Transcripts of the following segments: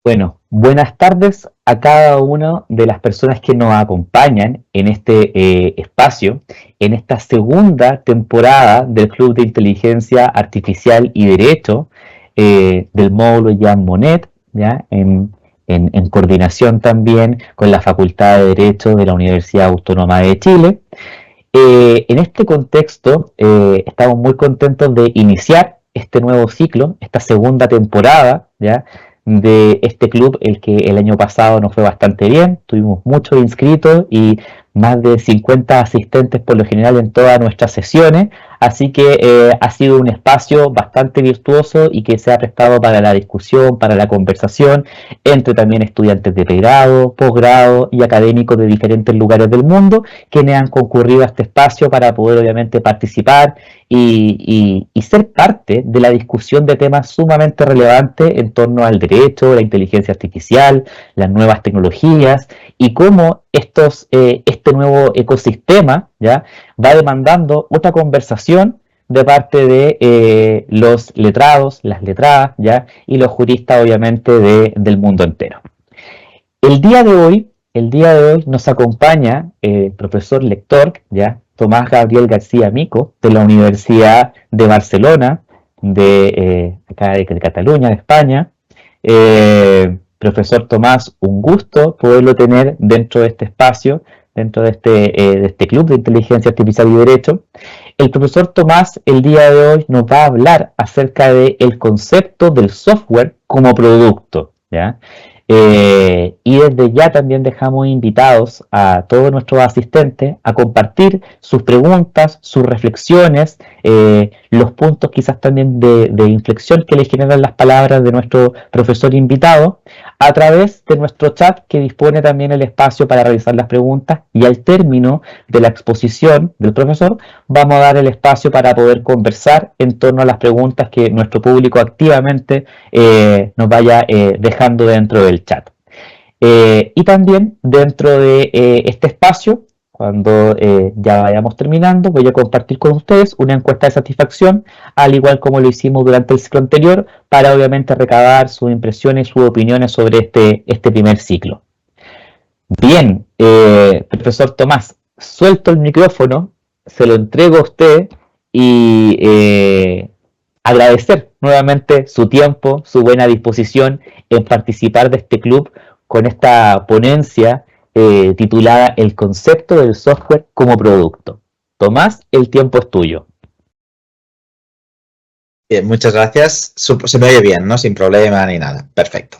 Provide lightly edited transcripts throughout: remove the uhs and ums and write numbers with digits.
Bueno, buenas tardes a cada una de las personas que nos acompañan en este espacio, en esta segunda temporada del Club de Inteligencia Artificial y Derecho del módulo Jean Monnet, ¿ya? En coordinación también con la Facultad de Derecho de la Universidad Autónoma de Chile. En este contexto, estamos muy contentos de iniciar este nuevo ciclo, esta segunda temporada, ¿ya? De este club, el que el año pasado nos fue bastante bien, tuvimos muchos inscritos y más de 50 asistentes por lo general en todas nuestras sesiones, así que ha sido un espacio bastante virtuoso y que se ha prestado para la discusión, para la conversación entre también estudiantes de pregrado, posgrado y académicos de diferentes lugares del mundo, quienes han concurrido a este espacio para poder obviamente participar y ser parte de la discusión de temas sumamente relevantes en torno al derecho, la inteligencia artificial, las nuevas tecnologías y cómo este nuevo ecosistema, ¿ya? Va demandando otra conversación de parte de los letrados, las letradas, ¿ya? Y los juristas obviamente del mundo entero. El día de hoy nos acompaña el profesor lector, ¿ya? Tomás Gabriel García Mico, de la Universidad de Barcelona, acá de Cataluña, de España. Profesor Tomás, un gusto poderlo tener dentro de este espacio, dentro de este club de inteligencia artificial y derecho. El profesor Tomás el día de hoy nos va a hablar acerca del concepto del software como producto, ¿ya? Y desde ya también dejamos invitados a todos nuestros asistentes a compartir sus preguntas, sus reflexiones, los puntos quizás también de inflexión que le generan las palabras de nuestro profesor invitado a través de nuestro chat, que dispone también el espacio para realizar las preguntas, y al término de la exposición del profesor vamos a dar el espacio para poder conversar en torno a las preguntas que nuestro público activamente nos vaya dejando dentro del chat. Y también dentro de este espacio, cuando ya vayamos terminando, voy a compartir con ustedes una encuesta de satisfacción, al igual como lo hicimos durante el ciclo anterior, para obviamente recabar sus impresiones, sus opiniones sobre este primer ciclo. Bien, profesor Tomás, suelto el micrófono, se lo entrego a usted y agradecer nuevamente su tiempo, su buena disposición en participar de este club con esta ponencia titulada El concepto del software como producto. Tomás, el tiempo es tuyo. Bien, muchas gracias. Se me oye bien, ¿no? Sin problema ni nada. Perfecto.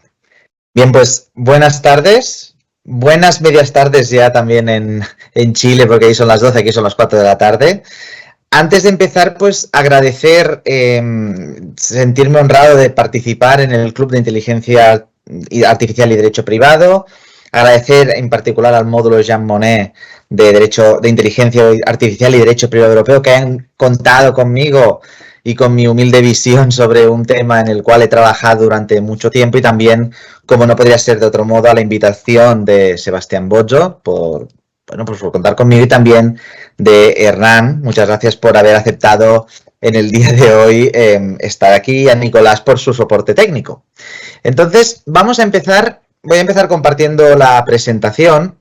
Bien, pues buenas tardes. Buenas medias tardes ya también en Chile, porque ahí son las 12, aquí son las 4 de la tarde. Antes de empezar, pues agradecer, sentirme honrado de participar en el Club de Inteligencia Artificial y Derecho Privado. Agradecer en particular al módulo Jean Monnet de Inteligencia Artificial y Derecho Privado Europeo, que han contado conmigo y con mi humilde visión sobre un tema en el cual he trabajado durante mucho tiempo, y también, como no podría ser de otro modo, a la invitación de Sebastián Boggio por contar conmigo, y también de Hernán. Muchas gracias por haber aceptado en el día de hoy estar aquí, y a Nicolás por su soporte técnico. Entonces, voy a empezar compartiendo la presentación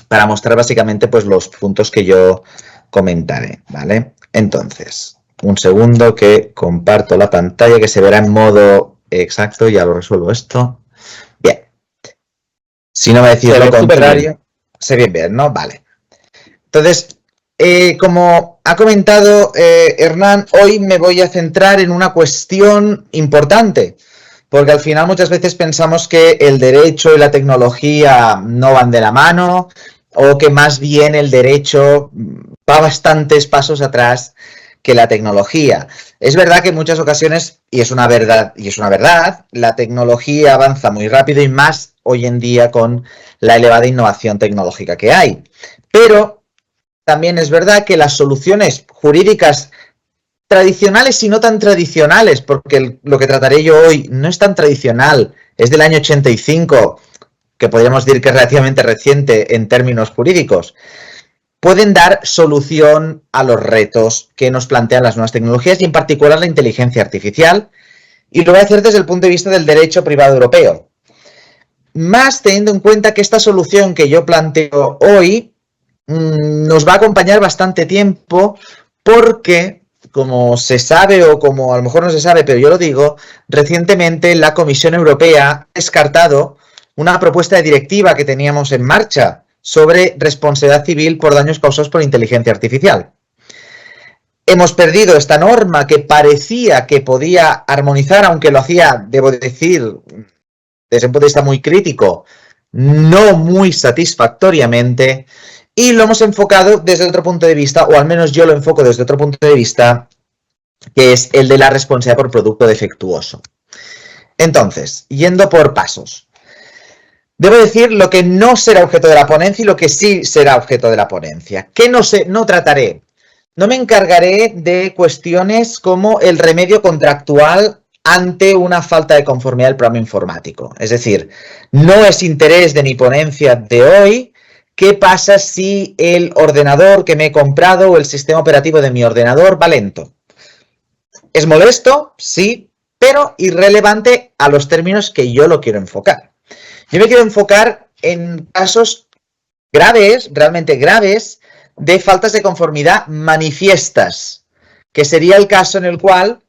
para mostrar básicamente pues los puntos que yo comentaré, ¿vale? Entonces, un segundo que comparto la pantalla, que se verá en modo exacto. Ya lo resuelvo esto. Bien. Si no me decís lo contrario, se ve bien, ¿no? Vale. Entonces, como ha comentado Hernán, hoy me voy a centrar en una cuestión importante, porque al final muchas veces pensamos que el derecho y la tecnología no van de la mano, o que más bien el derecho va bastantes pasos atrás que la tecnología. Es verdad que en muchas ocasiones, y es una verdad, la tecnología avanza muy rápido, y más hoy en día con la elevada innovación tecnológica que hay. Pero también es verdad que las soluciones jurídicas tradicionales y no tan tradicionales, porque lo que trataré yo hoy no es tan tradicional, es del año 85, que podríamos decir que es relativamente reciente en términos jurídicos, pueden dar solución a los retos que nos plantean las nuevas tecnologías, y en particular la inteligencia artificial, y lo voy a hacer desde el punto de vista del derecho privado europeo. más teniendo en cuenta que esta solución que yo planteo hoy nos va a acompañar bastante tiempo porque, como se sabe o como a lo mejor no se sabe, pero yo lo digo, recientemente la Comisión Europea ha descartado una propuesta de directiva que teníamos en marcha sobre responsabilidad civil por daños causados por inteligencia artificial. Hemos perdido esta norma que parecía que podía armonizar, aunque lo hacía, debo decir, desde un punto de vista muy crítico, no muy satisfactoriamente, y lo hemos enfocado desde otro punto de vista, o al menos yo lo enfoco desde otro punto de vista, que es el de la responsabilidad por producto defectuoso. Entonces, yendo por pasos. Debo decir lo que no será objeto de la ponencia y lo que sí será objeto de la ponencia. ¿Qué no trataré? No me encargaré de cuestiones como el remedio contractual ante una falta de conformidad del programa informático. Es decir, no es interés de mi ponencia de hoy qué pasa si el ordenador que me he comprado o el sistema operativo de mi ordenador va lento. ¿Es molesto? Sí, pero irrelevante a los términos que yo lo quiero enfocar. Yo me quiero enfocar en casos graves, realmente graves, de faltas de conformidad manifiestas, que sería el caso en el cual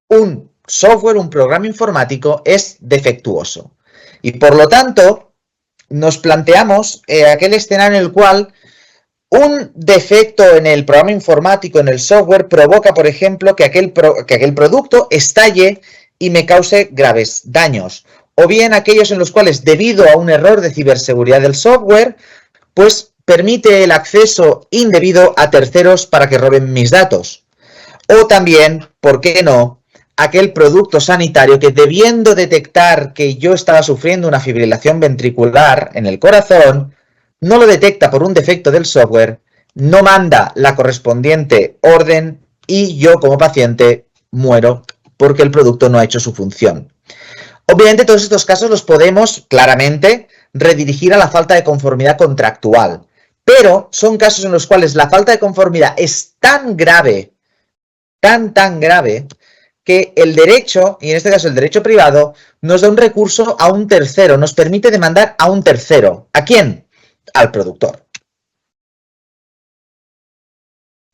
un software, un programa informático es defectuoso. Y por lo tanto, nos planteamos aquel escenario en el cual un defecto en el programa informático, en el software, provoca, por ejemplo, que aquel producto estalle y me cause graves daños. O bien aquellos en los cuales, debido a un error de ciberseguridad del software, pues permite el acceso indebido a terceros para que roben mis datos. O también, ¿por qué no?, aquel producto sanitario que, debiendo detectar que yo estaba sufriendo una fibrilación ventricular en el corazón, no lo detecta por un defecto del software, no manda la correspondiente orden y yo como paciente muero porque el producto no ha hecho su función. Obviamente todos estos casos los podemos claramente redirigir a la falta de conformidad contractual, pero son casos en los cuales la falta de conformidad es tan grave, tan grave, que el derecho, y en este caso el derecho privado, nos da un recurso a un tercero, nos permite demandar a un tercero. ¿A quién? Al productor.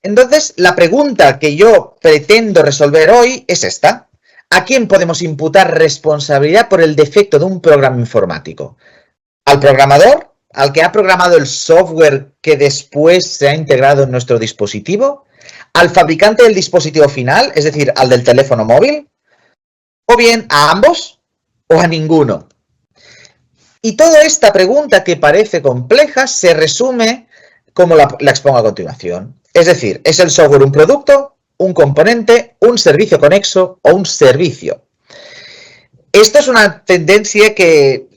Entonces, la pregunta que yo pretendo resolver hoy es esta. ¿A quién podemos imputar responsabilidad por el defecto de un programa informático? ¿Al programador? ¿Al que ha programado el software que después se ha integrado en nuestro dispositivo? ¿Al fabricante del dispositivo final, es decir, al del teléfono móvil? ¿O bien a ambos o a ninguno? Y toda esta pregunta, que parece compleja, se resume como la expongo a continuación. Es decir, ¿es el software un producto, un componente, un servicio conexo o un servicio? Esto es una tendencia que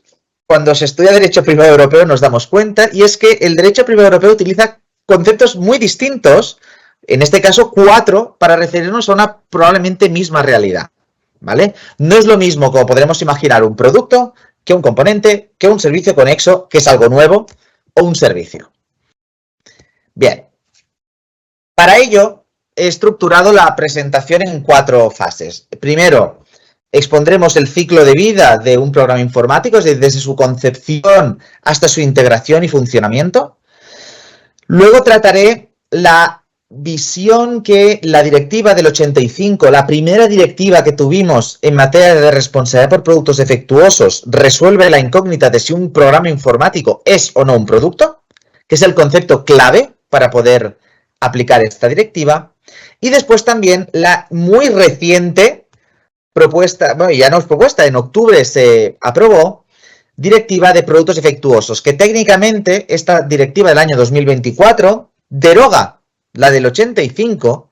cuando se estudia Derecho Privado Europeo nos damos cuenta, y es que el Derecho Privado Europeo utiliza conceptos muy distintos, en este caso 4, para referirnos a una probablemente misma realidad, ¿vale? No es lo mismo, como podremos imaginar, un producto que un componente, que un servicio conexo, que es algo nuevo, o un servicio. Bien, para ello he estructurado la presentación en 4 fases. Primero, expondremos el ciclo de vida de un programa informático, desde su concepción hasta su integración y funcionamiento. Luego trataré la visión que la directiva del 85, la primera directiva que tuvimos en materia de responsabilidad por productos defectuosos, resuelve la incógnita de si un programa informático es o no un producto, que es el concepto clave para poder aplicar esta directiva. Y después también la muy reciente propuesta, bueno, ya no es propuesta, en octubre se aprobó, directiva de productos defectuosos, que técnicamente esta directiva del año 2024 deroga la del 85,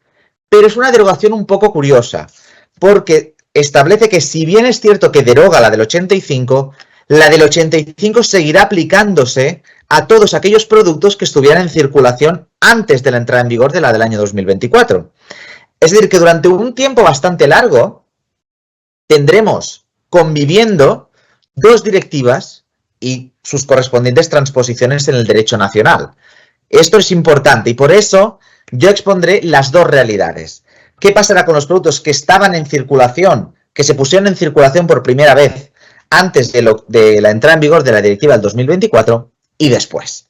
pero es una derogación un poco curiosa, porque establece que, si bien es cierto que deroga la del 85, la del 85 seguirá aplicándose a todos aquellos productos que estuvieran en circulación antes de la entrada en vigor de la del año 2024. Es decir, que durante un tiempo bastante largo tendremos conviviendo 2 directivas y sus correspondientes transposiciones en el derecho nacional. Esto es importante y por eso yo expondré las 2 realidades. ¿Qué pasará con los productos que estaban en circulación, que se pusieron en circulación por primera vez antes de la entrada en vigor de la directiva del 2024 y después.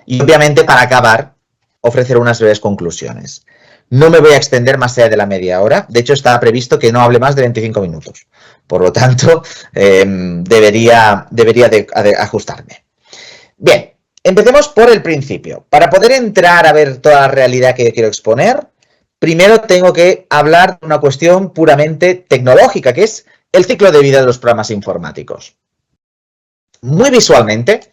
Y obviamente, para acabar, ofrecer unas breves conclusiones. No me voy a extender más allá de la media hora. De hecho, estaba previsto que no hable más de 25 minutos. Por lo tanto, debería de ajustarme. Bien, empecemos por el principio. Para poder entrar a ver toda la realidad que quiero exponer, primero tengo que hablar de una cuestión puramente tecnológica, que es el ciclo de vida de los programas informáticos. Muy visualmente,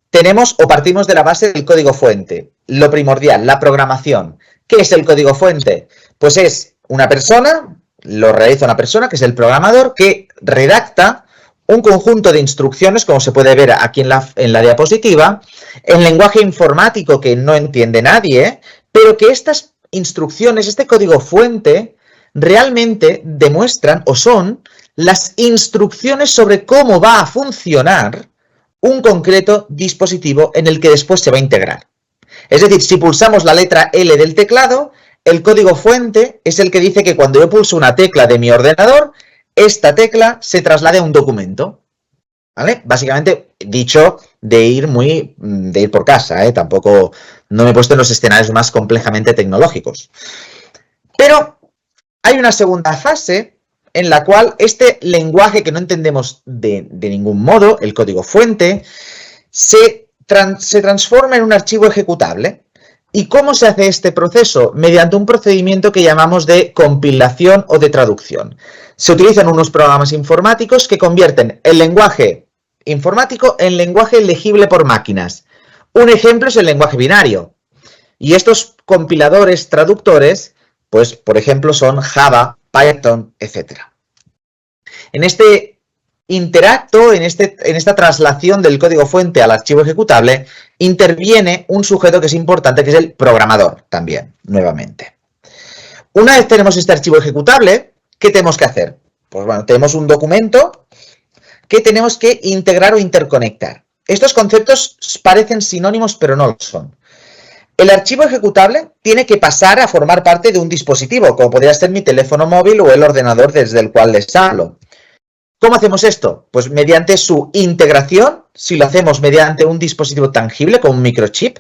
tenemos o partimos de la base del código fuente, lo primordial, la programación. ¿Qué es el código fuente? Pues es una persona, lo realiza una persona, que es el programador, que redacta un conjunto de instrucciones, como se puede ver aquí en la diapositiva, en lenguaje informático que no entiende nadie, pero que estas instrucciones, este código fuente, realmente demuestran o son las instrucciones sobre cómo va a funcionar un concreto dispositivo en el que después se va a integrar. Es decir, si pulsamos la letra L del teclado, el código fuente es el que dice que cuando yo pulso una tecla de mi ordenador, esta tecla se traslade a un documento. ¿Vale? Básicamente, dicho de ir por casa, tampoco no me he puesto en los escenarios más complejamente tecnológicos. Pero hay una segunda fase en la cual este lenguaje que no entendemos de ningún modo, el código fuente, se transforma en un archivo ejecutable. ¿Y cómo se hace este proceso? Mediante un procedimiento que llamamos de compilación o de traducción. Se utilizan unos programas informáticos que convierten el lenguaje informático en lenguaje legible por máquinas. Un ejemplo es el lenguaje binario. Y estos compiladores, traductores, pues por ejemplo son Java, Python, etc. En este interacto, en esta traslación del código fuente al archivo ejecutable, interviene un sujeto que es importante, que es el programador también, nuevamente. Una vez tenemos este archivo ejecutable, ¿qué tenemos que hacer? Pues bueno, tenemos un documento que tenemos que integrar o interconectar. Estos conceptos parecen sinónimos, pero no lo son. El archivo ejecutable tiene que pasar a formar parte de un dispositivo, como podría ser mi teléfono móvil o el ordenador desde el cual les hablo. ¿Cómo hacemos esto? Pues mediante su integración, si lo hacemos mediante un dispositivo tangible como un microchip,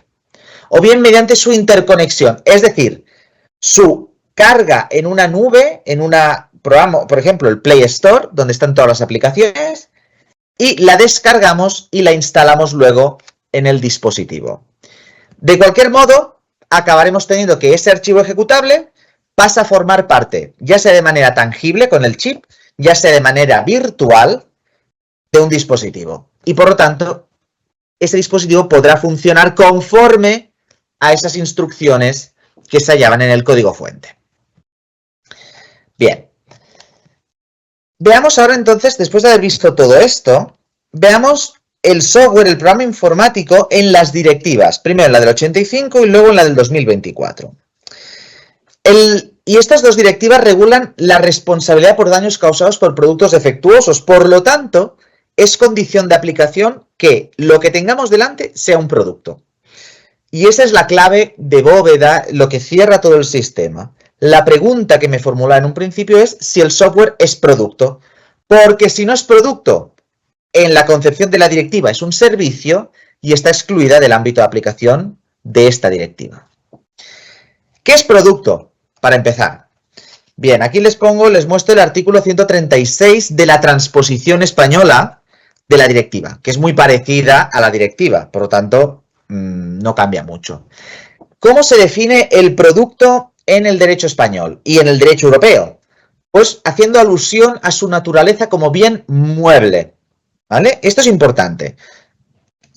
o bien mediante su interconexión, es decir, su carga en una nube, en un programa, por ejemplo, el Play Store, donde están todas las aplicaciones, y la descargamos y la instalamos luego en el dispositivo. De cualquier modo, acabaremos teniendo que ese archivo ejecutable pasa a formar parte, ya sea de manera tangible con el chip, ya sea de manera virtual, de un dispositivo. Y por lo tanto, ese dispositivo podrá funcionar conforme a esas instrucciones que se hallaban en el código fuente. Bien. Veamos ahora entonces, después de haber visto todo esto, veamos el software, el programa informático en las directivas. Primero en la del 85 y luego en la del 2024. Y estas dos directivas regulan la responsabilidad por daños causados por productos defectuosos. Por lo tanto, es condición de aplicación que lo que tengamos delante sea un producto. Y esa es la clave de bóveda, lo que cierra todo el sistema. La pregunta que me formulaba en un principio es si el software es producto. Porque si no es producto, en la concepción de la directiva es un servicio y está excluida del ámbito de aplicación de esta directiva. ¿Qué es producto? Para empezar. Bien, aquí les muestro el artículo 136 de la transposición española de la directiva, que es muy parecida a la directiva, por lo tanto, no cambia mucho. ¿Cómo se define el producto en el derecho español y en el derecho europeo? Pues haciendo alusión a su naturaleza como bien mueble, ¿vale? Esto es importante.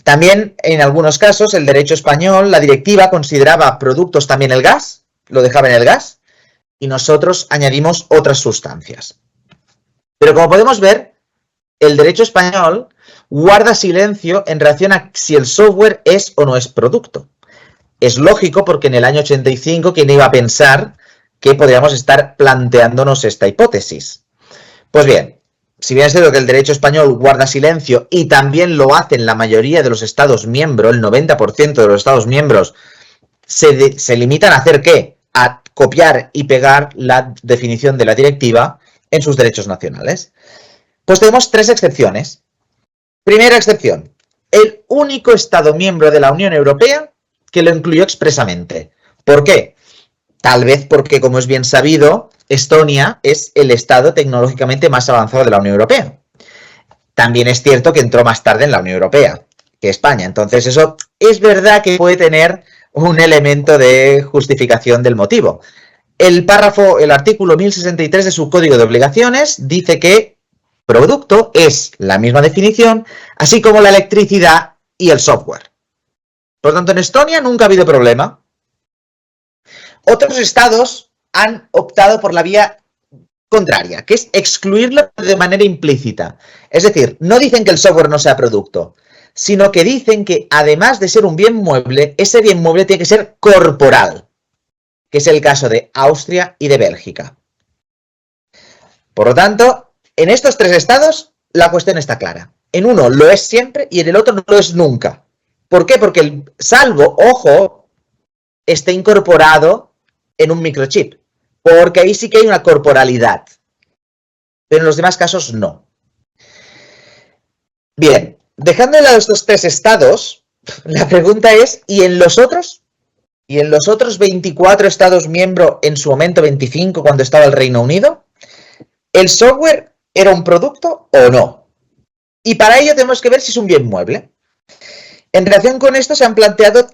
También, en algunos casos, el derecho español, la directiva consideraba productos también el gas, lo dejaba en el gas, y nosotros añadimos otras sustancias. Pero como podemos ver, el derecho español guarda silencio en relación a si el software es o no es producto. Es lógico porque en el año 85, ¿quién iba a pensar que podríamos estar planteándonos esta hipótesis? Pues bien, si bien es cierto que el derecho español guarda silencio y también lo hacen la mayoría de los Estados miembros, el 90% de los Estados miembros se limitan a hacer ¿qué? A copiar y pegar la definición de la directiva en sus derechos nacionales. Pues tenemos tres excepciones. Primera excepción, el único Estado miembro de la Unión Europea que lo incluyó expresamente. ¿Por qué? Tal vez porque, como es bien sabido, Estonia es el Estado tecnológicamente más avanzado de la Unión Europea. También es cierto que entró más tarde en la Unión Europea que España. Entonces eso es verdad que puede tener un elemento de justificación del motivo. El artículo 1063 de su Código de Obligaciones dice que producto es la misma definición, así como la electricidad y el software. Por lo tanto, en Estonia nunca ha habido problema. Otros estados han optado por la vía contraria, que es excluirlo de manera implícita. Es decir, no dicen que el software no sea producto, sino que dicen que además de ser un bien mueble, ese bien mueble tiene que ser corporal, que es el caso de Austria y de Bélgica. Por lo tanto, en estos tres estados la cuestión está clara. En uno lo es siempre y en el otro no lo es nunca. ¿Por qué? Porque el salvo, ojo, esté incorporado en un microchip, porque ahí sí que hay una corporalidad, pero en los demás casos no. Bien, dejando de lado estos tres estados, la pregunta es, ¿y en los otros? ¿Y en los otros 24 estados miembros, en su momento 25 cuando estaba el Reino Unido? ¿El software era un producto o no? Y para ello tenemos que ver si es un bien mueble. En relación con esto se han planteado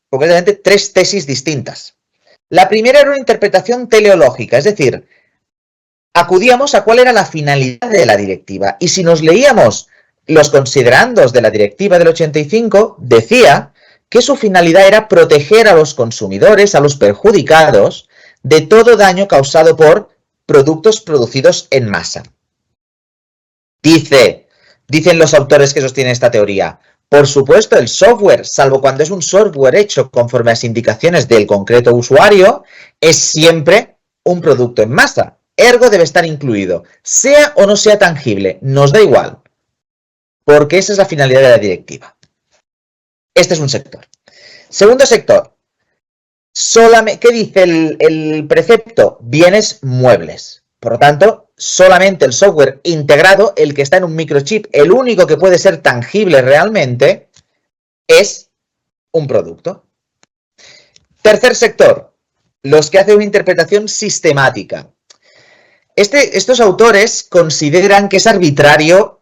concretamente tres tesis distintas. La primera era una interpretación teleológica, es decir, acudíamos a cuál era la finalidad de la directiva. Y si nos leíamos los considerandos de la directiva del 85, decía que su finalidad era proteger a los consumidores, a los perjudicados, de todo daño causado por productos producidos en masa. Dicen los autores que sostienen esta teoría, por supuesto, el software, salvo cuando es un software hecho conforme a las indicaciones del concreto usuario, es siempre un producto en masa. Ergo debe estar incluido, sea o no sea tangible, nos da igual, porque esa es la finalidad de la directiva. Este es un sector. Segundo sector, ¿qué dice el precepto? Bienes muebles. Por lo tanto, solamente el software integrado, el que está en un microchip, el único que puede ser tangible realmente, es un producto. Tercer sector, los que hacen una interpretación sistemática. Estos autores consideran que es arbitrario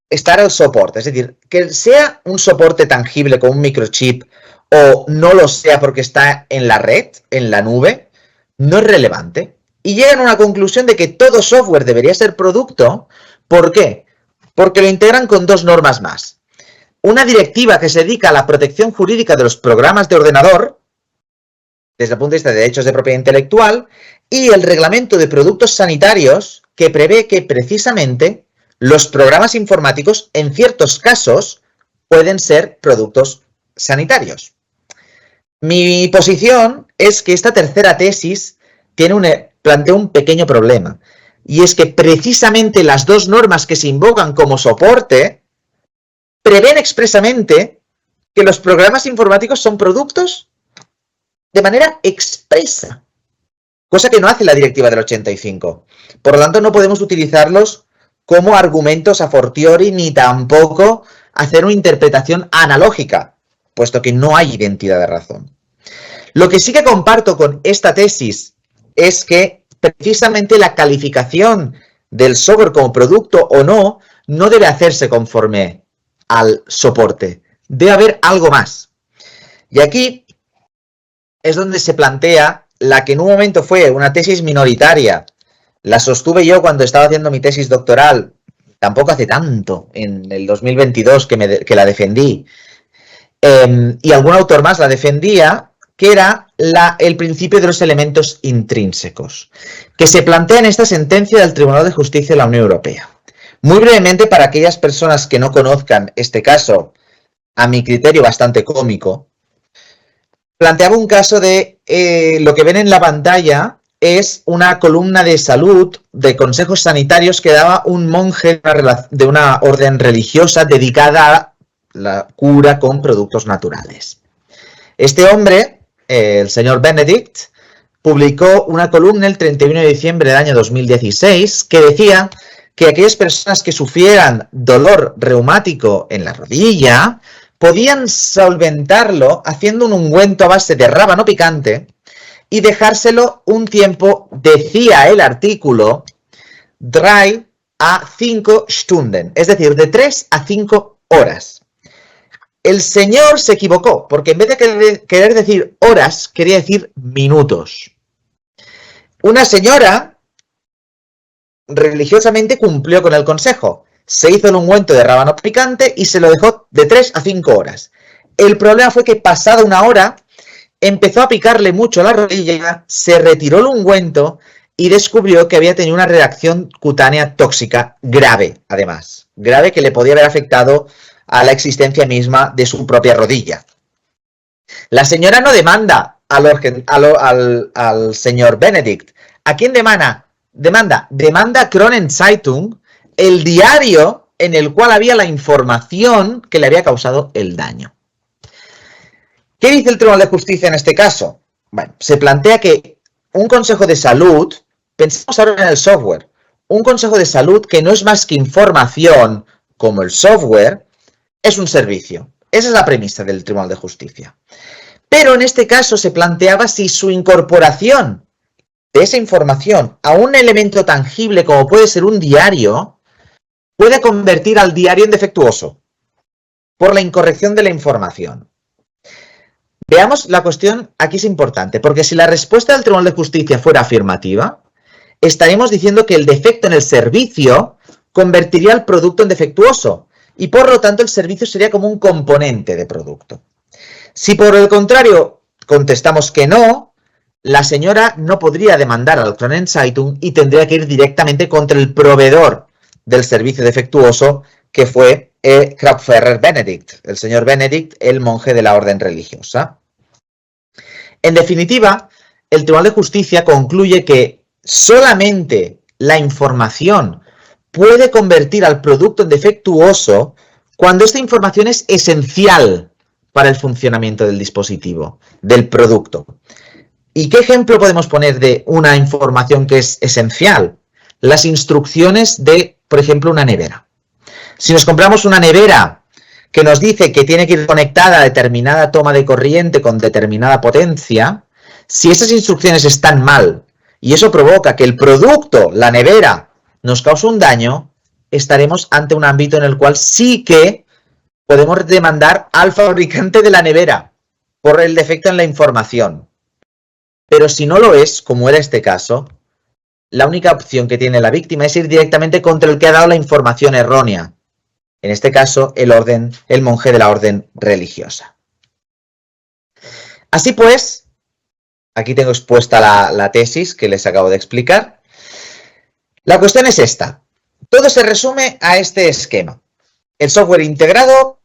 estar al soporte, es decir, que sea un soporte tangible con un microchip o no lo sea porque está en la red, en la nube, no es relevante. Y llegan a una conclusión de que todo software debería ser producto. ¿Por qué? Porque lo integran con dos normas más. Una directiva que se dedica a la protección jurídica de los programas de ordenador, desde el punto de vista de derechos de propiedad intelectual, y el reglamento de productos sanitarios que prevé que precisamente los programas informáticos en ciertos casos pueden ser productos sanitarios. Mi posición es que esta tercera tesis plantea un pequeño problema, y es que precisamente las dos normas que se invocan como soporte prevén expresamente que los programas informáticos son productos de manera expresa, cosa que no hace la directiva del 85. Por lo tanto, no podemos utilizarlos como argumentos a fortiori ni tampoco hacer una interpretación analógica, puesto que no hay identidad de razón. Lo que sí que comparto con esta tesis es que precisamente la calificación del software como producto o no debe hacerse conforme al soporte. Debe haber algo más. Y aquí es donde se plantea la que en un momento fue una tesis minoritaria. La sostuve yo cuando estaba haciendo mi tesis doctoral, tampoco hace tanto, en el 2022 que la defendí. Y algún autor más la defendía, que era el principio de los elementos intrínsecos, que se plantea en esta sentencia del Tribunal de Justicia de la Unión Europea. Muy brevemente, para aquellas personas que no conozcan este caso, a mi criterio bastante cómico, planteaba un caso de lo que ven en la pantalla es una columna de salud, de consejos sanitarios que daba un monje de una orden religiosa dedicada a la cura con productos naturales. Este hombre, el señor Benedict, publicó una columna el 31 de diciembre del año 2016 que decía que aquellas personas que sufrieran dolor reumático en la rodilla podían solventarlo haciendo un ungüento a base de rábano picante y dejárselo un tiempo, decía el artículo, dry a 5 Stunden, es decir, de 3 a 5 horas. El señor se equivocó, porque en vez de querer decir horas, quería decir minutos. Una señora religiosamente cumplió con el consejo. Se hizo el ungüento de rábano picante y se lo dejó de 3 a 5 horas. El problema fue que pasada una hora empezó a picarle mucho la rodilla, se retiró el ungüento y descubrió que había tenido una reacción cutánea tóxica grave, además. Grave, que le podía haber afectado a la existencia misma de su propia rodilla. La señora no demanda al señor Benedict. ¿A quién demanda? Demanda Kronenzeitung, el diario en el cual había la información que le había causado el daño. ¿Qué dice el Tribunal de Justicia en este caso? Bueno, se plantea que un consejo de salud, pensemos ahora en el software, un consejo de salud que no es más que información, como el software, es un servicio. Esa es la premisa del Tribunal de Justicia. Pero en este caso se planteaba si su incorporación de esa información a un elemento tangible como puede ser un diario, puede convertir al diario en defectuoso por la incorrección de la información. Veamos la cuestión, aquí es importante, porque si la respuesta del Tribunal de Justicia fuera afirmativa, estaríamos diciendo que el defecto en el servicio convertiría el producto en defectuoso y por lo tanto el servicio sería como un componente de producto. Si por el contrario contestamos que no, la señora no podría demandar al Kronenzeitung y tendría que ir directamente contra el proveedor del servicio defectuoso, que fue Kraupferrer Benedict, el señor Benedict, el monje de la orden religiosa. En definitiva, el Tribunal de Justicia concluye que solamente la información puede convertir al producto en defectuoso cuando esta información es esencial para el funcionamiento del dispositivo, del producto. ¿Y qué ejemplo podemos poner de una información que es esencial? Las instrucciones de, por ejemplo, una nevera. Si nos compramos una nevera que nos dice que tiene que ir conectada a determinada toma de corriente con determinada potencia, si esas instrucciones están mal y eso provoca que el producto, la nevera, nos cause un daño, estaremos ante un ámbito en el cual sí que podemos demandar al fabricante de la nevera por el defecto en la información. Pero si no lo es, como era este caso, la única opción que tiene la víctima es ir directamente contra el que ha dado la información errónea. En este caso, el monje de la orden religiosa. Así pues, aquí tengo expuesta la tesis que les acabo de explicar. La cuestión es esta. Todo se resume a este esquema. El software integrado,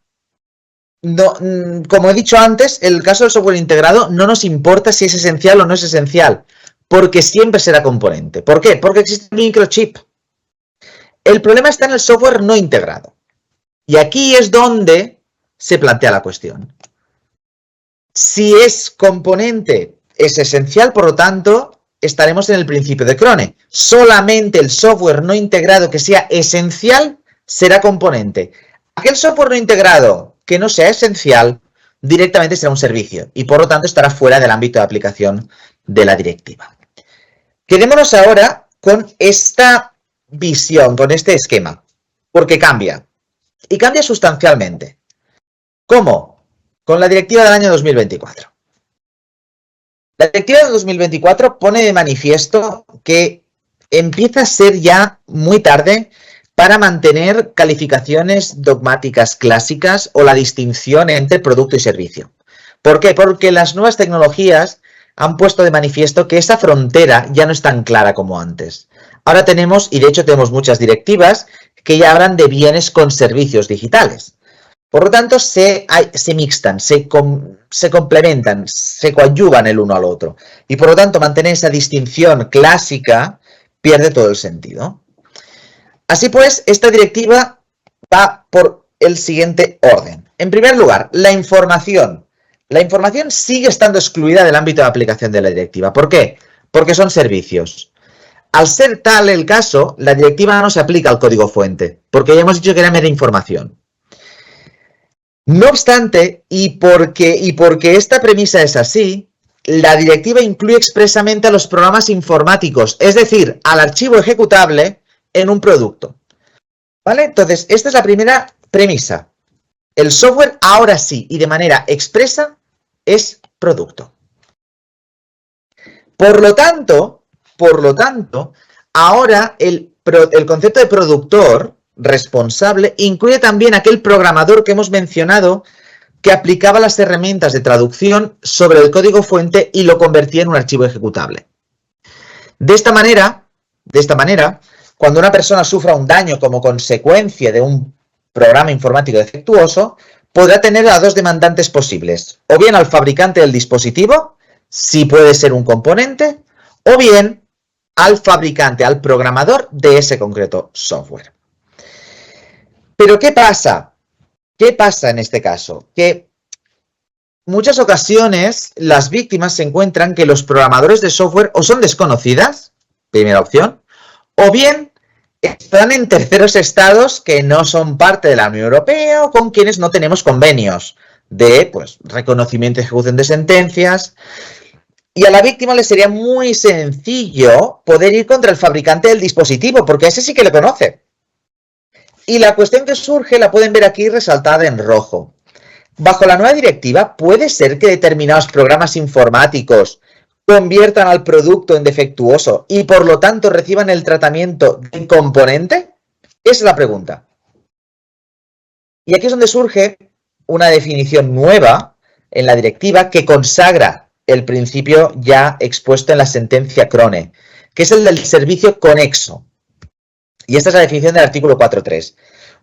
no, como he dicho antes, el caso del software integrado no nos importa si es esencial o no es esencial, porque siempre será componente. ¿Por qué? Porque existe un microchip. El problema está en el software no integrado. Y aquí es donde se plantea la cuestión. Si es componente, es esencial, por lo tanto, estaremos en el principio de Krone. Solamente el software no integrado que sea esencial será componente. Aquel software no integrado que no sea esencial directamente será un servicio y por lo tanto estará fuera del ámbito de aplicación de la directiva. Quedémonos ahora con esta visión, con este esquema, porque cambia. Y cambia sustancialmente. ¿Cómo? Con la directiva del año 2024. La directiva del 2024 pone de manifiesto que empieza a ser ya muy tarde para mantener calificaciones dogmáticas clásicas o la distinción entre producto y servicio. ¿Por qué? Porque las nuevas tecnologías han puesto de manifiesto que esa frontera ya no es tan clara como antes. Ahora tenemos, y de hecho tenemos muchas directivas, que ya hablan de bienes con servicios digitales. Por lo tanto, se mixtan, se complementan, se coadyuvan el uno al otro. Y por lo tanto, mantener esa distinción clásica pierde todo el sentido. Así pues, esta directiva va por el siguiente orden. En primer lugar, la información. La información sigue estando excluida del ámbito de aplicación de la directiva. ¿Por qué? Porque son servicios. Al ser tal el caso, la directiva no se aplica al código fuente, porque ya hemos dicho que era mera información. No obstante, y porque esta premisa es así, la directiva incluye expresamente a los programas informáticos, es decir, al archivo ejecutable en un producto. ¿Vale? Entonces, esta es la primera premisa. El software ahora sí y de manera expresa es producto. Por lo tanto, ahora el concepto de productor responsable incluye también aquel programador que hemos mencionado que aplicaba las herramientas de traducción sobre el código fuente y lo convertía en un archivo ejecutable. De esta manera, cuando una persona sufra un daño como consecuencia de un programa informático defectuoso, podrá tener a dos demandantes posibles, o bien al fabricante del dispositivo, si puede ser un componente, o bien al fabricante, al programador de ese concreto software. Pero ¿qué pasa? ¿Qué pasa en este caso? Que muchas ocasiones las víctimas se encuentran que los programadores de software o son desconocidas, primera opción, o bien están en terceros estados que no son parte de la Unión Europea o con quienes no tenemos convenios de reconocimiento y ejecución de sentencias. Y a la víctima le sería muy sencillo poder ir contra el fabricante del dispositivo, porque ese sí que le conoce. Y la cuestión que surge la pueden ver aquí resaltada en rojo. Bajo la nueva directiva, ¿puede ser que determinados programas informáticos conviertan al producto en defectuoso y por lo tanto reciban el tratamiento de componente? Esa es la pregunta. Y aquí es donde surge una definición nueva en la directiva que consagra el principio ya expuesto en la sentencia Crone, que es el del servicio conexo. Y esta es la definición del artículo 4.3.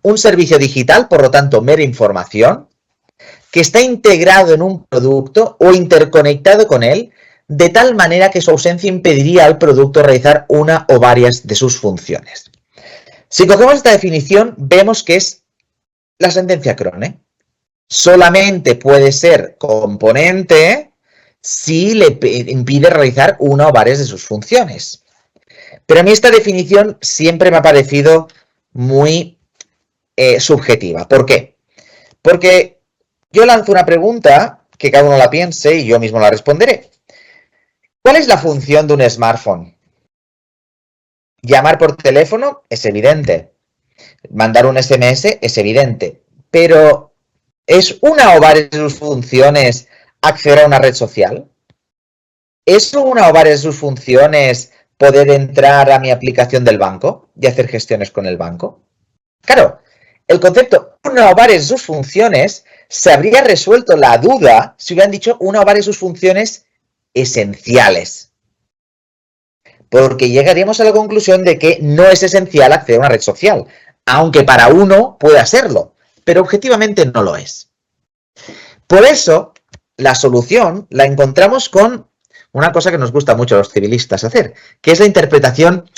Un servicio digital, por lo tanto, mera información, que está integrado en un producto o interconectado con él, de tal manera que su ausencia impediría al producto realizar una o varias de sus funciones. Si cogemos esta definición, vemos que es la sentencia Crone. Solamente puede ser componente si le impide realizar una o varias de sus funciones. Pero a mí esta definición siempre me ha parecido muy subjetiva. ¿Por qué? Porque yo lanzo una pregunta, que cada uno la piense y yo mismo la responderé. ¿Cuál es la función de un smartphone? Llamar por teléfono es evidente. Mandar un SMS es evidente. Pero ¿es una o varias de sus funciones acceder a una red social? ¿Es una o varias de sus funciones poder entrar a mi aplicación del banco y hacer gestiones con el banco? Claro, el concepto una o varias de sus funciones se habría resuelto la duda si hubieran dicho una o varias de sus funciones esenciales. Porque llegaríamos a la conclusión de que no es esencial acceder a una red social, aunque para uno pueda serlo, pero objetivamente no lo es. Por eso, la solución la encontramos con una cosa que nos gusta mucho a los civilistas hacer, que es la interpretación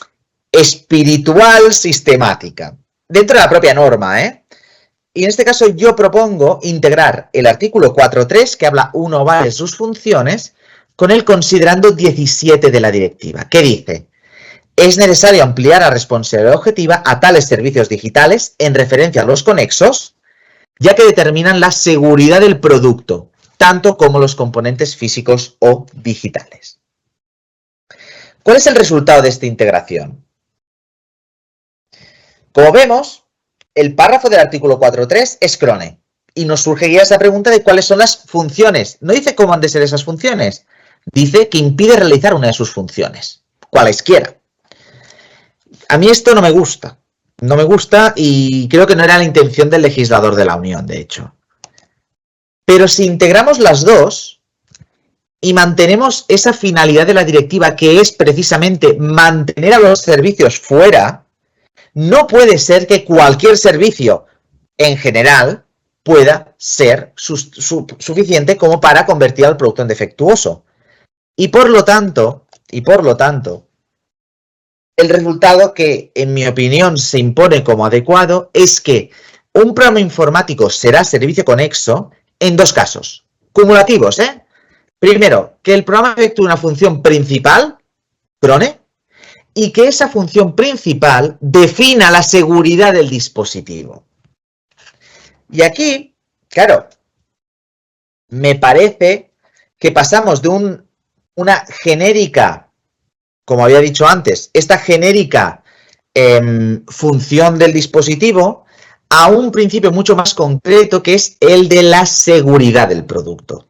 espiritual sistemática, dentro de la propia norma, Y en este caso yo propongo integrar el artículo 4.3, que habla una o varias de sus funciones, con el considerando 17 de la directiva, que dice: es necesario ampliar la responsabilidad objetiva a tales servicios digitales en referencia a los conexos, ya que determinan la seguridad del producto, tanto como los componentes físicos o digitales. ¿Cuál es el resultado de esta integración? Como vemos, el párrafo del artículo 4.3 es Crone, y nos surgiría esa pregunta de cuáles son las funciones. No dice cómo han de ser esas funciones, dice que impide realizar una de sus funciones, cualesquiera. A mí esto no me gusta. No me gusta y creo que no era la intención del legislador de la Unión, de hecho. Pero si integramos las dos y mantenemos esa finalidad de la directiva, que es precisamente mantener a los servicios fuera, no puede ser que cualquier servicio en general pueda ser suficiente como para convertir al producto en defectuoso. Y por lo tanto, el resultado que, en mi opinión, se impone como adecuado es que un programa informático será servicio conexo en dos casos, cumulativos, Primero, que el programa efectúe una función principal, Crone, y que esa función principal defina la seguridad del dispositivo. Y aquí, claro, me parece que pasamos de una genérica, como había dicho antes, esta genérica función del dispositivo a un principio mucho más concreto que es el de la seguridad del producto.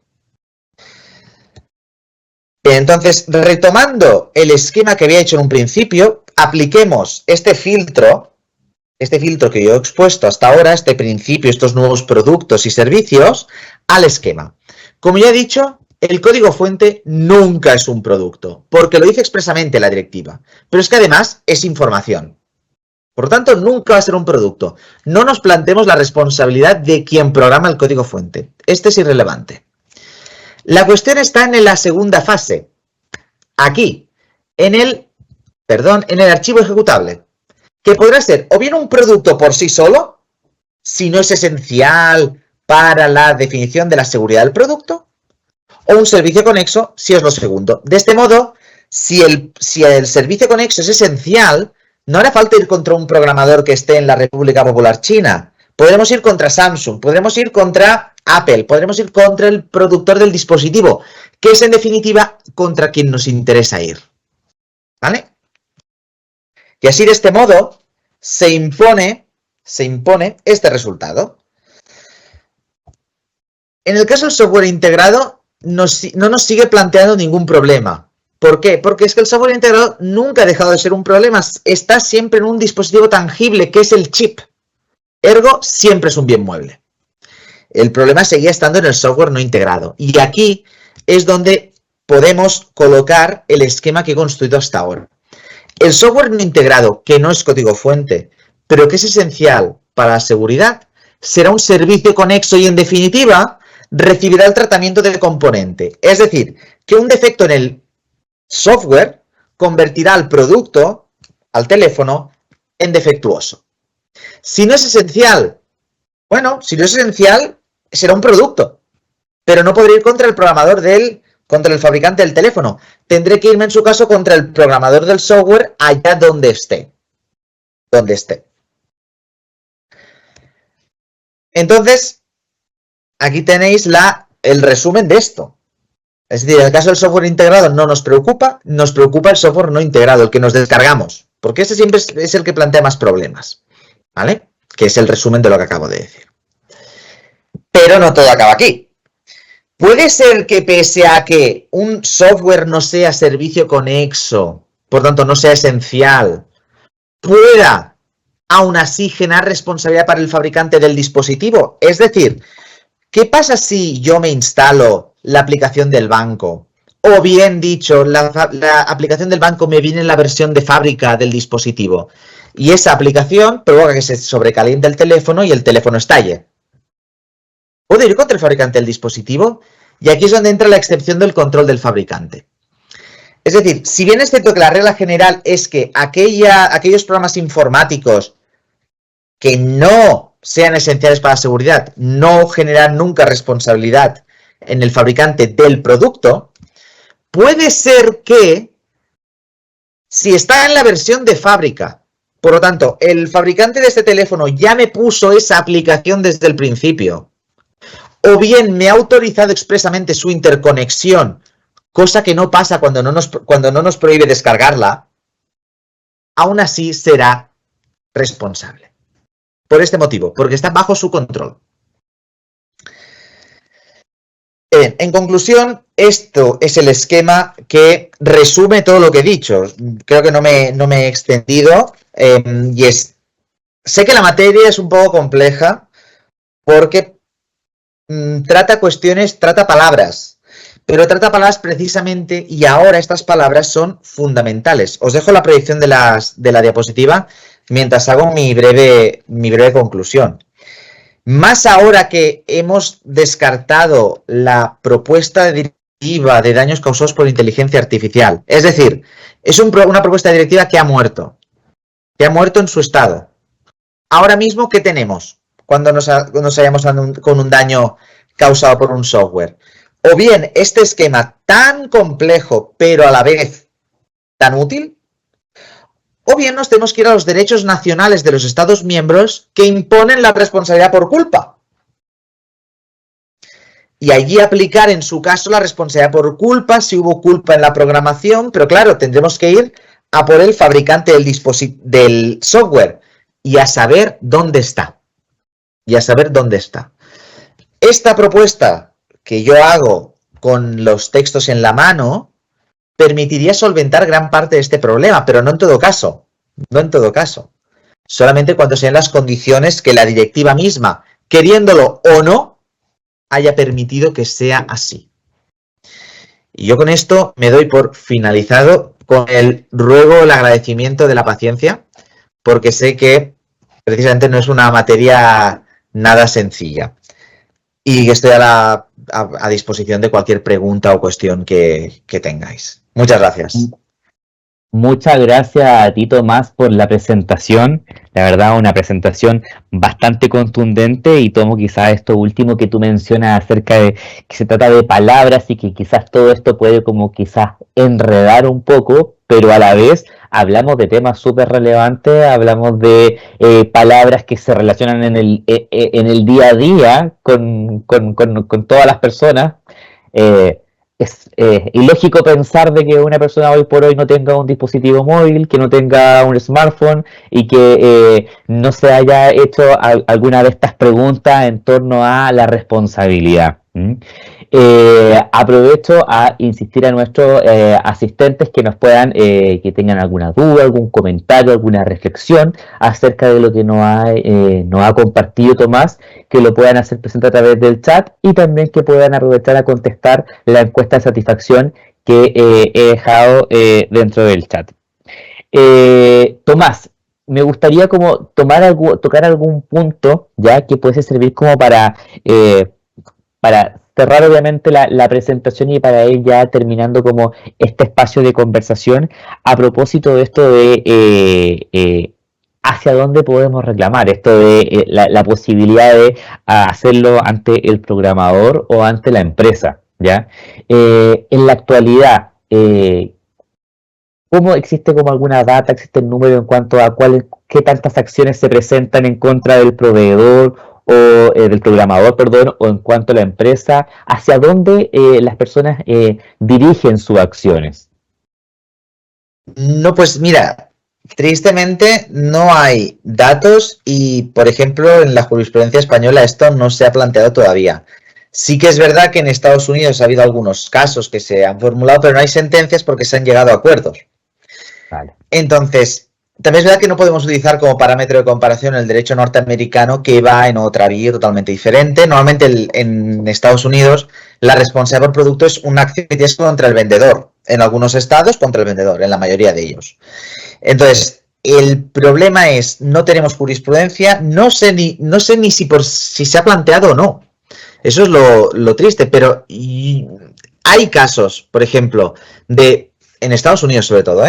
Bien, entonces, retomando el esquema que había hecho en un principio, apliquemos este filtro que yo he expuesto hasta ahora, este principio, estos nuevos productos y servicios, al esquema. Como ya he dicho, el código fuente nunca es un producto, porque lo dice expresamente la directiva, pero es que además es información. Por lo tanto, nunca va a ser un producto. No nos planteemos la responsabilidad de quien programa el código fuente. Este es irrelevante. La cuestión está en la segunda fase. Aquí, en el archivo ejecutable, que podrá ser o bien un producto por sí solo, si no es esencial para la definición de la seguridad del producto, o un servicio conexo si es lo segundo. De este modo, si el servicio conexo es esencial, no hará falta ir contra un programador que esté en la República Popular China. Podremos ir contra Samsung, podremos ir contra Apple, podremos ir contra el productor del dispositivo, que es en definitiva contra quien nos interesa ir. ¿Vale? Y así de este modo se impone este resultado. En el caso del software integrado no nos sigue planteando ningún problema. ¿Por qué? Porque es que el software integrado nunca ha dejado de ser un problema. Está siempre en un dispositivo tangible que es el chip. Ergo, siempre es un bien mueble. El problema seguía estando en el software no integrado. Y aquí es donde podemos colocar el esquema que he construido hasta ahora. El software no integrado, que no es código fuente, pero que es esencial para la seguridad, será un servicio conexo y en definitiva recibirá el tratamiento de componente. Es decir, que un defecto en el software convertirá al producto, al teléfono, en defectuoso. Si no es esencial, bueno, si no es esencial, será un producto, pero no podré ir contra el programador contra el fabricante del teléfono. Tendré que irme en su caso contra el programador del software allá donde esté. Entonces, aquí tenéis el resumen de esto. Es decir, en el caso del software integrado no nos preocupa el software no integrado, el que nos descargamos, porque ese siempre es el que plantea más problemas, ¿vale? Que es el resumen de lo que acabo de decir. Pero no todo acaba aquí. Puede ser que pese a que un software no sea servicio conexo, por tanto no sea esencial, pueda aún así generar responsabilidad para el fabricante del dispositivo. Es decir, ¿qué pasa si yo me instalo la aplicación del banco? O bien dicho, la aplicación del banco me viene en la versión de fábrica del dispositivo. Y esa aplicación provoca que se sobrecaliente el teléfono y el teléfono estalle. ¿Puedo ir contra el fabricante del dispositivo? Y aquí es donde entra la excepción del control del fabricante. Es decir, si bien es cierto que la regla general es que aquellos programas informáticos que no sean esenciales para la seguridad no generan nunca responsabilidad en el fabricante del producto, puede ser que si está en la versión de fábrica, por lo tanto, el fabricante de este teléfono ya me puso esa aplicación desde el principio, o bien me ha autorizado expresamente su interconexión, cosa que no pasa cuando no nos prohíbe descargarla, aún así será responsable. Por este motivo, porque está bajo su control. Bien, en conclusión, esto es el esquema que resume todo lo que he dicho. Creo que no me he extendido. Sé que la materia es un poco compleja porque trata palabras, pero trata palabras precisamente y ahora estas palabras son fundamentales. Os dejo la proyección de la diapositiva mientras hago mi breve conclusión. Más ahora que hemos descartado la propuesta directiva de daños causados por inteligencia artificial. Es decir, es una propuesta directiva que ha muerto en su estado. Ahora mismo, ¿qué tenemos cuando nos hallamos con un daño causado por un software? O bien este esquema tan complejo, pero a la vez tan útil, o bien nos tenemos que ir a los derechos nacionales de los Estados miembros que imponen la responsabilidad por culpa. Y allí aplicar en su caso la responsabilidad por culpa, si hubo culpa en la programación, pero claro, tendremos que ir a por el fabricante del software y a saber dónde está. Esta propuesta que yo hago con los textos en la mano permitiría solventar gran parte de este problema, pero no en todo caso. Solamente cuando sean las condiciones que la directiva misma, queriéndolo o no, haya permitido que sea así. Y yo con esto me doy por finalizado con el ruego, el agradecimiento de la paciencia, porque sé que precisamente no es una materia nada sencilla. Y estoy a disposición de cualquier pregunta o cuestión que tengáis. Muchas gracias. Muchas gracias a ti, Tomás, por la presentación. La verdad, una presentación bastante contundente, y tomo quizás esto último que tú mencionas acerca de que se trata de palabras y que quizás todo esto puede como quizás enredar un poco, pero a la vez hablamos de temas súper relevantes, hablamos de palabras que se relacionan en el día a día con todas las personas. Es ilógico pensar de que una persona hoy por hoy no tenga un dispositivo móvil, que no tenga un smartphone y que no se haya hecho alguna de estas preguntas en torno a la responsabilidad. Aprovecho a insistir a nuestros asistentes que nos puedan, que tengan alguna duda, algún comentario, alguna reflexión acerca de lo que nos ha compartido Tomás, que lo puedan hacer presente a través del chat, y también que puedan aprovechar a contestar la encuesta de satisfacción que he dejado dentro del chat. Tomás, me gustaría como tocar algún punto ya que puede servir como para cerrar obviamente la presentación, y para ir ya terminando como este espacio de conversación a propósito de esto de hacia dónde podemos reclamar, esto de la posibilidad de hacerlo ante el programador o ante la empresa, ¿ya? En la actualidad, ¿cómo existe como alguna data, existe el número en cuanto a qué tantas acciones se presentan en contra del proveedor o del programador, perdón, o en cuanto a la empresa? ¿Hacia dónde las personas dirigen sus acciones? No, pues mira, tristemente no hay datos y, por ejemplo, en la jurisprudencia española esto no se ha planteado todavía. Sí que es verdad que en Estados Unidos ha habido algunos casos que se han formulado, pero no hay sentencias porque se han llegado a acuerdos. Vale. Entonces, también es verdad que no podemos utilizar como parámetro de comparación el derecho norteamericano, que va en otra vía totalmente diferente. Normalmente en Estados Unidos la responsabilidad por producto es una acción que tienes contra el vendedor. En algunos estados contra el vendedor, en la mayoría de ellos. Entonces, el problema es, no tenemos jurisprudencia, no sé ni si se ha planteado o no. Eso es lo triste, pero hay casos, por ejemplo, en Estados Unidos sobre todo,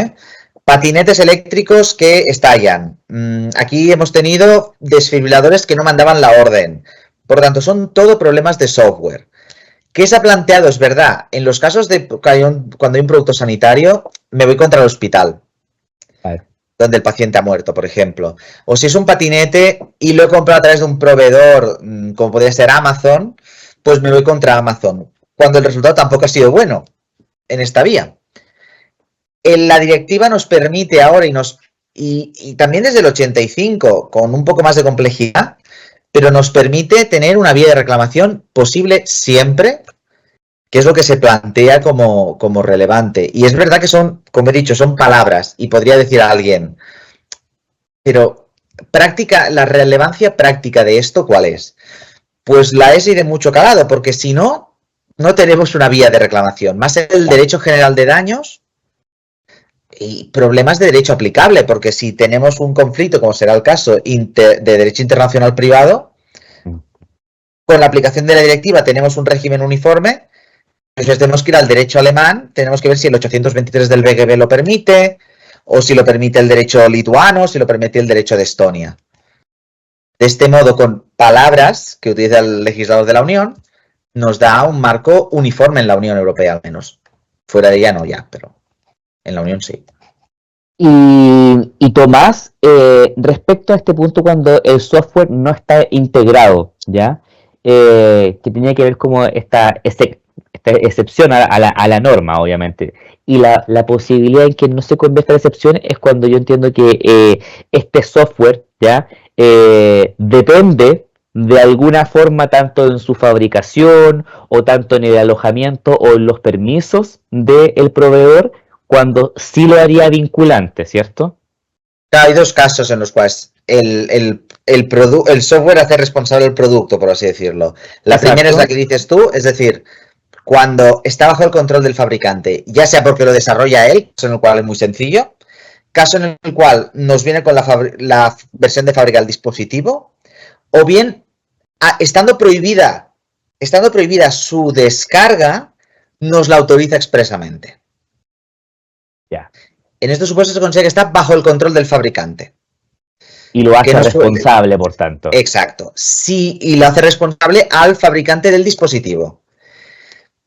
patinetes eléctricos que estallan. Aquí hemos tenido desfibriladores que no mandaban la orden. Por lo tanto, son todo problemas de software. ¿Qué se ha planteado? Es verdad, en los casos de cuando hay un producto sanitario, me voy contra el hospital, Vale, donde el paciente ha muerto, por ejemplo. O si es un patinete y lo he comprado a través de un proveedor, como podría ser Amazon, pues me voy contra Amazon, cuando el resultado tampoco ha sido bueno en esta vía. La directiva nos permite ahora y también desde el 85, con un poco más de complejidad, pero nos permite tener una vía de reclamación posible siempre, que es lo que se plantea como relevante. Y es verdad que son, como he dicho, son palabras, y podría decir a alguien, pero la relevancia práctica de esto, ¿cuál es? Pues la es y de mucho calado, porque si no, no tenemos una vía de reclamación. Más el derecho general de daños y problemas de derecho aplicable, porque si tenemos un conflicto, como será el caso, de derecho internacional privado, con la aplicación de la directiva tenemos un régimen uniforme, entonces tenemos que ir al derecho alemán, tenemos que ver si el 823 del BGB lo permite, o si lo permite el derecho lituano, si lo permite el derecho de Estonia. De este modo, con palabras que utiliza el legislador de la Unión, nos da un marco uniforme en la Unión Europea, al menos. Fuera de ella no ya, pero en la Unión sí. Y Tomás, respecto a este punto cuando el software no está integrado, ¿ya? Que tenía que ver como esta excepción a la norma, obviamente. Y la posibilidad en que no se convierta en excepción es cuando yo entiendo que este software, ¿ya? Depende de alguna forma tanto en su fabricación o tanto en el alojamiento o en los permisos del proveedor cuando sí lo haría vinculante, ¿cierto? Hay dos casos en los cuales el software hace responsable el producto, por así decirlo. La primera es la Exacto. que dices tú, es decir, cuando está bajo el control del fabricante, ya sea porque lo desarrolla él, caso en el cual es muy sencillo, caso en el cual nos viene con la versión de fábrica del dispositivo, o bien estando prohibida su descarga, nos la autoriza expresamente. Ya. En estos supuestos se considera que está bajo el control del fabricante. Y lo Que hace no suele. responsable, por tanto. Exacto. Sí, y lo hace responsable al fabricante del dispositivo.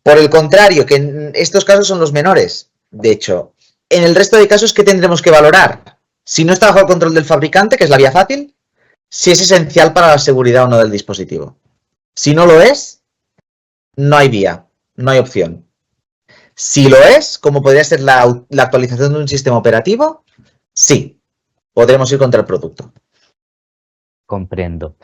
Por el contrario, que en estos casos son los menores. De hecho, en el resto de casos, ¿qué tendremos que valorar? Si no está bajo el control del fabricante, que es la vía fácil, si es esencial para la seguridad o no del dispositivo. Si no lo es, no hay vía, no hay opción. Si lo es, como podría ser la actualización de un sistema operativo, sí, podremos ir contra el producto. Comprendo.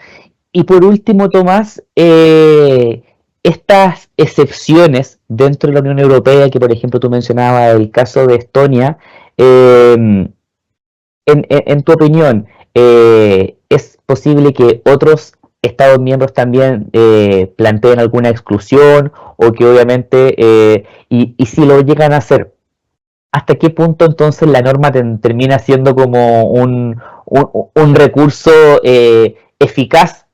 Y por último, Tomás, estas excepciones dentro de la Unión Europea, que por ejemplo tú mencionabas el caso de Estonia, en tu opinión, ¿es posible que otros Estados miembros también planteen alguna exclusión o que obviamente, y si lo llegan a hacer, hasta qué punto entonces la norma termina siendo como un recurso eficaz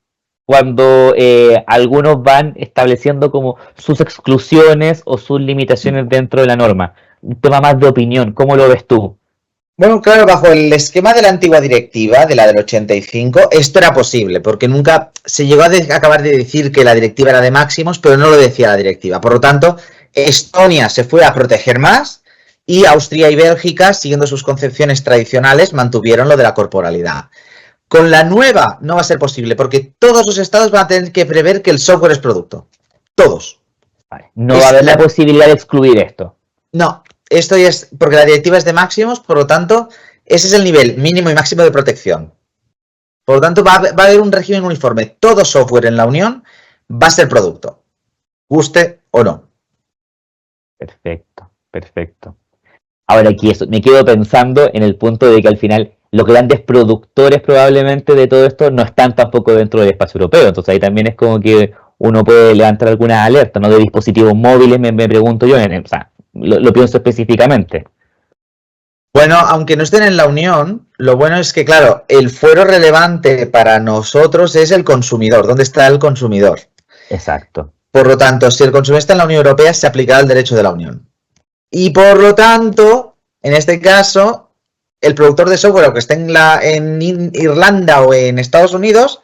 cuando algunos van estableciendo como sus exclusiones o sus limitaciones dentro de la norma? Un tema más de opinión, ¿cómo lo ves tú? Bueno, claro, bajo el esquema de la antigua directiva, de la del 85, esto era posible, porque nunca se llegó a acabar de decir que la directiva era de máximos, pero no lo decía la directiva. Por lo tanto, Estonia se fue a proteger más y Austria y Bélgica, siguiendo sus concepciones tradicionales, mantuvieron lo de la corporalidad. Con la nueva no va a ser posible, porque todos los estados van a tener que prever que el software es producto. Todos. Vale. No va a Es haber la la... posibilidad de excluir esto. No, esto ya es porque la directiva es de máximos, por lo tanto, ese es el nivel mínimo y máximo de protección. Por lo tanto, va a haber un régimen uniforme. Todo software en la Unión va a ser producto, guste o no. Perfecto, perfecto. Ahora aquí eso, me quedo pensando en el punto de que al final los grandes productores probablemente de todo esto no están tampoco dentro del espacio europeo, entonces ahí también es como que uno puede levantar algunas alertas, ¿no? De dispositivos móviles, me pregunto yo, o sea, lo pienso específicamente. Bueno, aunque no estén en la Unión, lo bueno es que, claro, el fuero relevante para nosotros es el consumidor. ¿Dónde está el consumidor? Exacto. Por lo tanto, si el consumidor está en la Unión Europea, se aplicará el derecho de la Unión. Y por lo tanto, en este caso, el productor de software, aunque esté en Irlanda o en Estados Unidos,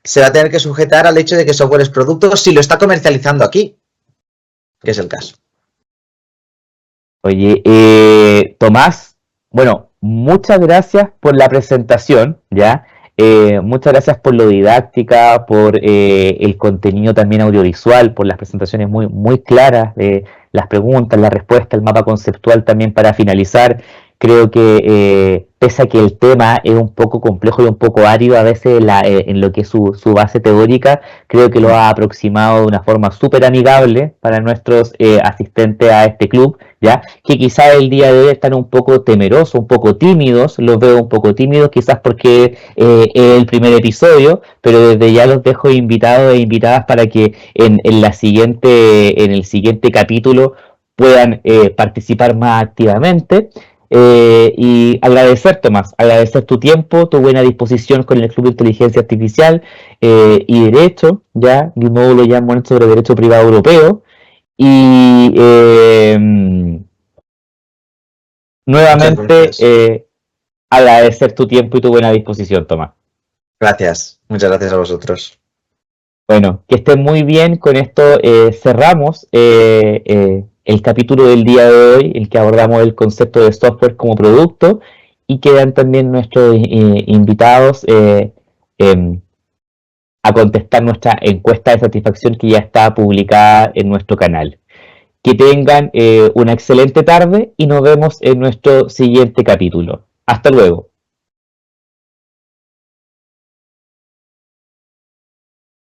se va a tener que sujetar al hecho de que el software es producto si lo está comercializando aquí, que es el caso. Oye, Tomás, bueno, muchas gracias por la presentación, ¿ya? Muchas gracias por lo didáctica, por el contenido también audiovisual, por las presentaciones muy, muy claras, las preguntas, las respuestas, el mapa conceptual también para finalizar. Creo que pese a que el tema es un poco complejo y un poco árido a veces en lo que es su base teórica, creo que lo ha aproximado de una forma súper amigable para nuestros asistentes a este club, ¿ya? Que quizás el día de hoy están un poco temerosos, un poco tímidos, los veo un poco tímidos, quizás porque es el primer episodio, pero desde ya los dejo invitados e invitadas para que en el siguiente capítulo puedan participar más activamente. Y agradecer, Tomás, agradecer tu tiempo, tu buena disposición con el Club de Inteligencia Artificial y Derecho, ya, el módulo ya hemos sobre Derecho Privado Europeo. Y Muchas nuevamente gracias. agradecer tu tiempo y tu buena disposición, Tomás. Gracias. Muchas gracias a vosotros. Bueno, que estén muy bien. Con esto cerramos el capítulo del día de hoy, en que abordamos el concepto de software como producto. y quedan también nuestros invitados a contestar nuestra encuesta de satisfacción que ya está publicada en nuestro canal. Que tengan una excelente tarde y nos vemos en nuestro siguiente capítulo. Hasta luego.